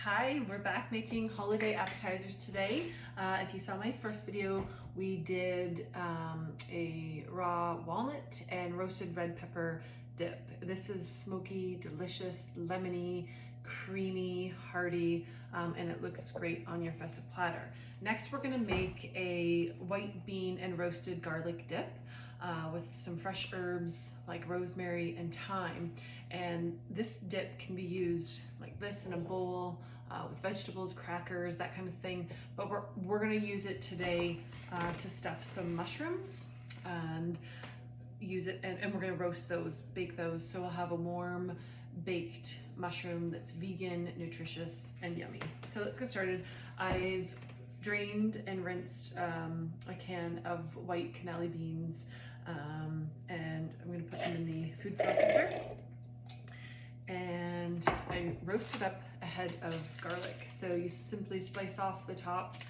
Hi, we're back making holiday appetizers today. If you saw my first video, we did a raw walnut and roasted red pepper dip. This is smoky, delicious, lemony, creamy, hearty, and it looks great on your festive platter. Next, we're gonna make a white bean and roasted garlic dip with some fresh herbs like rosemary and thyme. And this dip can be used like this in a bowl with vegetables, crackers, that kind of thing. But we're gonna use it today to stuff some mushrooms and use it, and we're gonna roast those, bake those. So we'll have a warm baked mushroom that's vegan, nutritious, and yummy. So let's get started. I've drained and rinsed a can of white cannelli beans, and I'm gonna put them in the food processor. And I roasted up a head of garlic. So you simply slice off the top,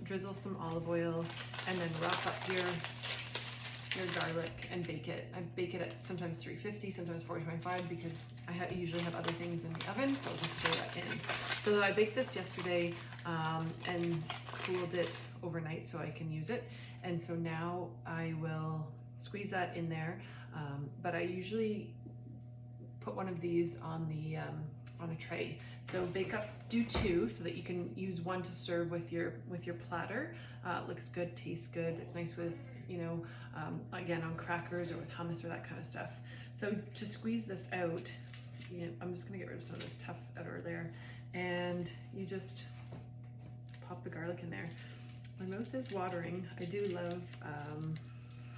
drizzle some olive oil, and then wrap up your garlic and bake it. I bake it at sometimes 350, sometimes 425, because I usually have other things in the oven, so I'll just throw that in. So I baked this yesterday and cooled it overnight so I can use it. And so now I will squeeze that in there, but I usually put one of these on the on a tray. So do two so that you can use one to serve with your platter. It looks good, tastes good. It's nice with, again, on crackers or with hummus or that kind of stuff. So to squeeze this out, I'm just gonna get rid of some of this tough outer there, and you just pop the garlic in there. My mouth is watering. I do love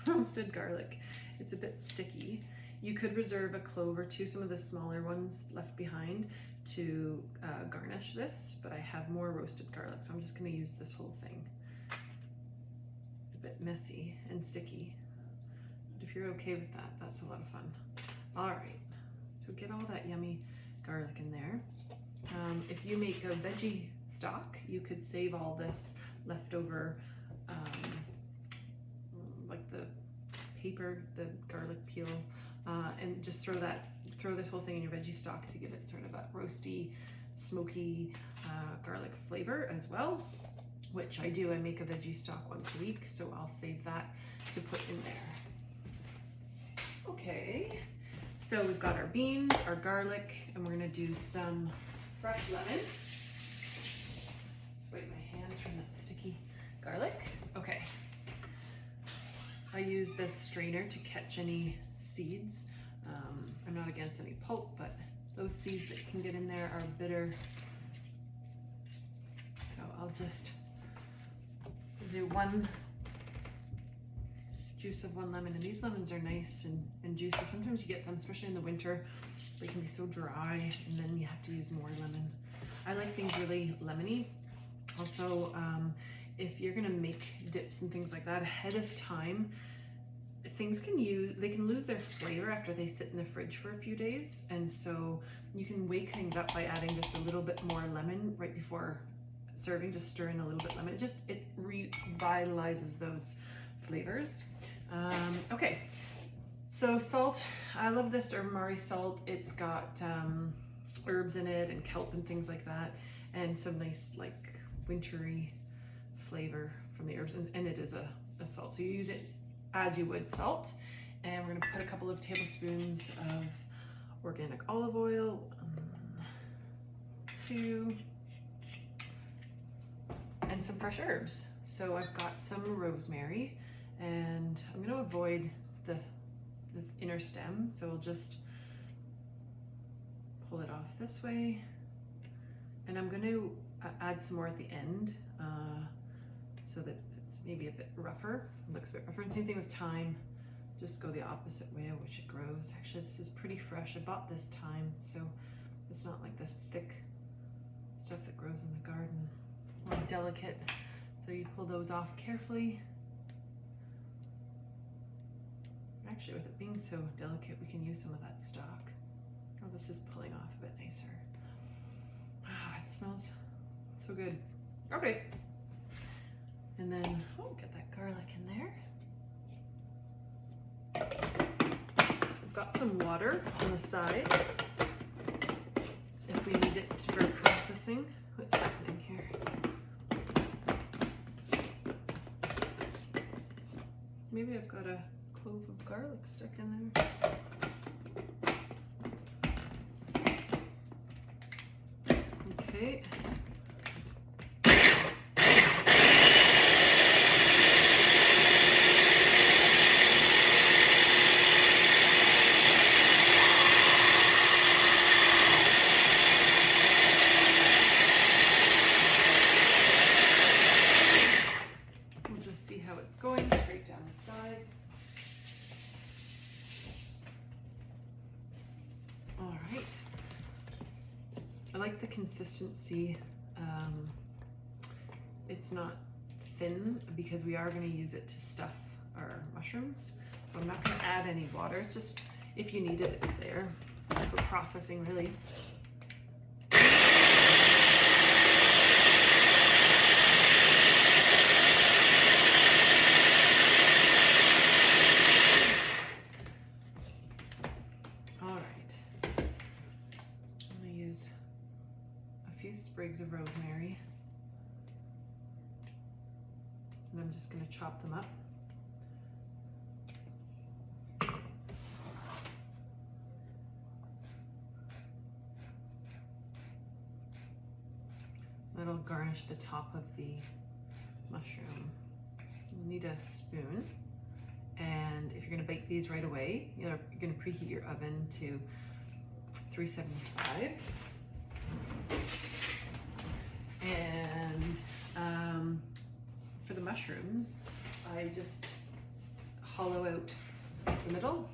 roasted garlic. It's a bit sticky. You could reserve a clove or two, some of the smaller ones left behind, to garnish this, but I have more roasted garlic, so I'm just gonna use this whole thing. A bit messy and sticky, but if you're okay with that, that's a lot of fun. All right, so get all that yummy garlic in there. If you make a veggie stock, you could save all this leftover, like the paper, the garlic peel, and just throw this whole thing in your veggie stock to give it sort of a roasty, smoky garlic flavor as well, which I do. I make a veggie stock once a week, so I'll save that to put in there. Okay, so we've got our beans, our garlic, and we're gonna do some fresh lemon. Just wipe my hands from that sticky garlic. Okay. I use this strainer to catch any seeds. I'm not against any pulp, but those seeds that can get in there are bitter. So I'll just do one juice of one lemon, and these lemons are nice and juicy. Sometimes you get them, especially in the winter, they can be so dry, and then you have to use more lemon. I like things really lemony. Also, if you're gonna make dips and things like that ahead of time, they can lose their flavor after they sit in the fridge for a few days, and so you can wake things up by adding just a little bit more lemon right before serving. Just stir in a little bit lemon. It revitalizes those flavors. Okay, so salt. I love this Mari salt. It's got herbs in it and kelp and things like that, and some nice like wintry flavor from the herbs, and it is a salt, so you use it as you would salt. And we're gonna put a couple of tablespoons of organic olive oil, 2, and some fresh herbs. So I've got some rosemary, and I'm gonna avoid the inner stem, so we'll just pull it off this way. And I'm gonna add some more at the end, so that it's maybe a bit rougher. It looks a bit rougher. And same thing with thyme. Just go the opposite way in which it grows. Actually, this is pretty fresh. I bought this thyme, so it's not like this thick stuff that grows in the garden. More delicate. So you pull those off carefully. Actually, with it being so delicate, we can use some of that stock. Oh, this is pulling off a bit nicer. Ah, it smells so good. Okay. And then, get that garlic in there. I've got some water on the side if we need it for noticing what's happening here? Maybe I've got a clove of garlic stuck in there. Okay. We'll just see how it's going straight down the sides. All right. I like the consistency. It's not thin because we are going to use it to stuff our mushrooms. So I'm not going to add any water. It's just, if you need it, it's there for processing, really. All right. I'm going to use a few sprigs of rosemary. And I'm just going to chop them up. That'll garnish the top of the mushroom. You need a spoon. And if you're going to bake these right away, you're going to preheat your oven to 375. And for the mushrooms, I just hollow out the middle.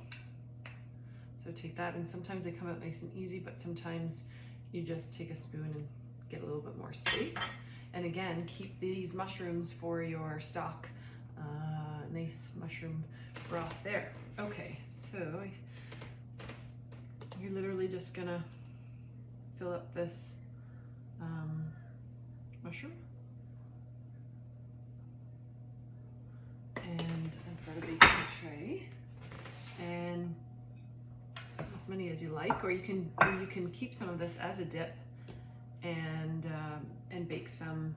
So take that, and sometimes they come out nice and easy, but sometimes you just take a spoon and get a little bit more space. And again, keep these mushrooms for your stock. Nice mushroom broth there. Okay, so you're literally just gonna fill up this mushroom. And I've got a baking tray, and as many as you like, or you can keep some of this as a dip and bake some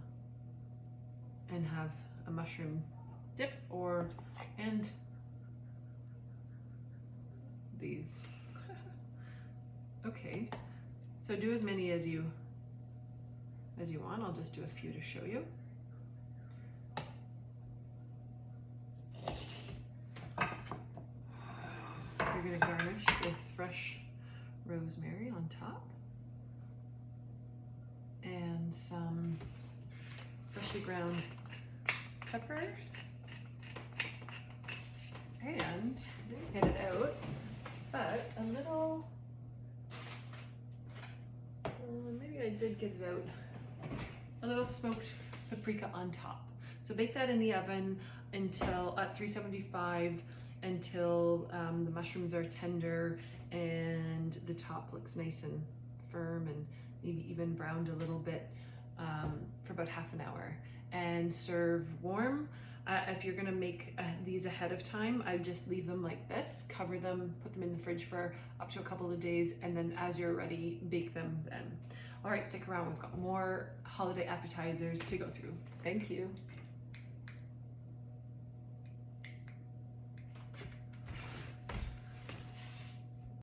and have a mushroom dip, and these. Okay, so do as many as you want. I'll just do a few to show you. You're going to garnish with fresh rosemary on top and some freshly ground pepper, and didn't get it out, but a little, maybe I did get it out, a little smoked paprika on top. So bake that in the oven until at 375 until the mushrooms are tender and the top looks nice and firm and maybe even browned a little bit, for about half an hour, and serve warm. If you're gonna make these ahead of time, I just leave them like this, cover them, put them in the fridge for up to a couple of days, and then as you're ready, bake them then. All right, stick around, we've got more holiday appetizers to go through. Thank you.